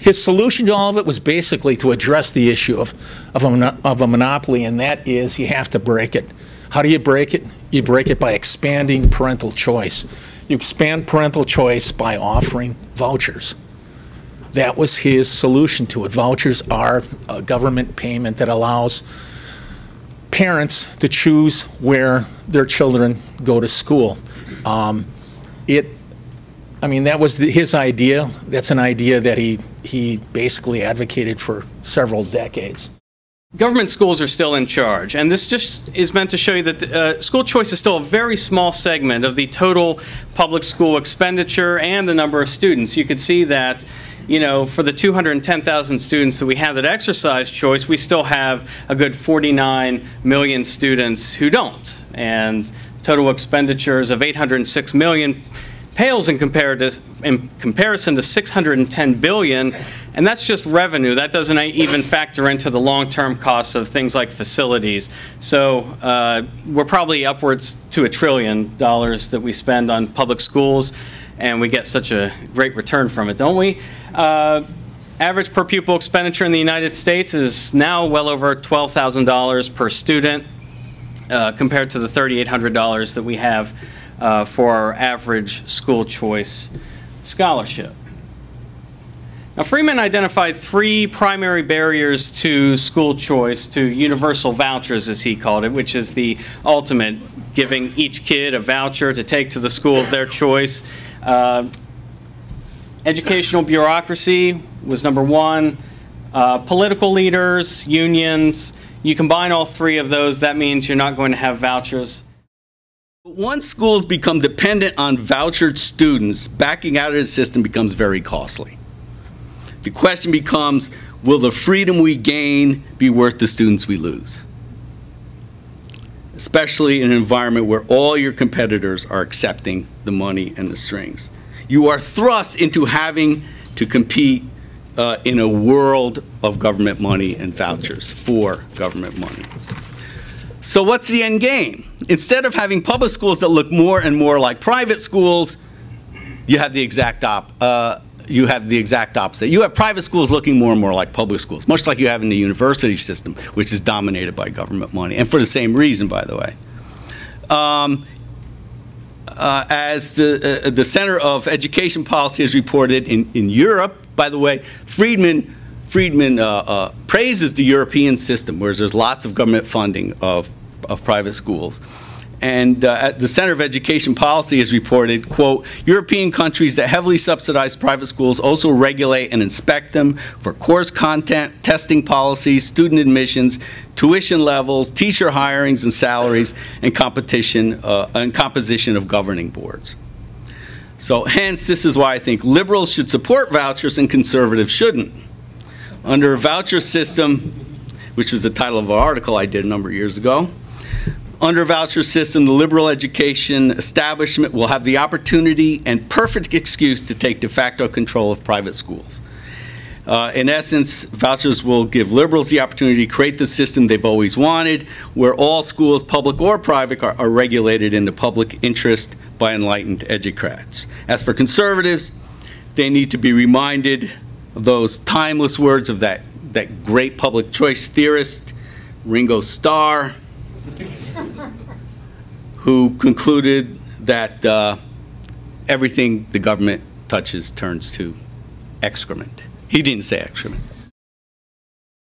His solution to all of it was basically to address the issue of a monopoly, and that is you have to break it. How do you break it? You break it by expanding parental choice. You expand parental choice by offering vouchers. That was his solution to it. Vouchers are a government payment that allows parents to choose where their children go to school. I mean, that was his idea. That's an idea that he basically advocated for several decades. Government schools are still in charge, and this just is meant to show you that school choice is still a very small segment of the total public school expenditure and the number of students. You could see that, you know, for the 210,000 students that we have that exercise choice, we still have a good 49 million students who don't. And total expenditures of $806 million pales in comparison to $610 billion, and that's just revenue. That doesn't even factor into the long-term costs of things like facilities. So we're probably upwards to $1 trillion that we spend on public schools, and we get such a great return from it, don't we? Average per pupil expenditure in the United States is now well over $12,000 per student, compared to the $3,800 that we have for our average school choice scholarship. Now, Friedman identified 3 primary barriers to school choice, to universal vouchers as he called it, which is the ultimate, giving each kid a voucher to take to the school of their choice. Educational bureaucracy was number 1. Political leaders, unions. You combine all 3 of those, that means you're not going to have vouchers. Once schools become dependent on vouchered students, backing out of the system becomes very costly. The question becomes, will the freedom we gain be worth the students we lose? Especially in an environment where all your competitors are accepting the money and the strings. You are thrust into having to compete in a world of government money and vouchers for government money. So what's the end game? Instead of having public schools that look more and more like private schools, you have the exact opposite. You have private schools looking more and more like public schools, much like you have in the university system, which is dominated by government money, and for the same reason, by the way. As the Center of Education Policy has reported in Europe, by the way, Friedman praises the European system, where there's lots of government funding of private schools. And the Center of Education Policy has reported, quote, European countries that heavily subsidize private schools also regulate and inspect them for course content, testing policies, student admissions, tuition levels, teacher hirings and salaries, and competition and composition of governing boards. So hence, this is why I think liberals should support vouchers and conservatives shouldn't. Under a voucher system, which was the title of an article I did a number of years ago, under a voucher system, the liberal education establishment will have the opportunity and perfect excuse to take de facto control of private schools. In essence, vouchers will give liberals the opportunity to create the system they've always wanted, where all schools, public or private, are regulated in the public interest by enlightened educrats. As for conservatives, they need to be reminded of those timeless words of that great public choice theorist, Ringo Starr, who concluded that everything the government touches turns to excrement. He didn't say excrement.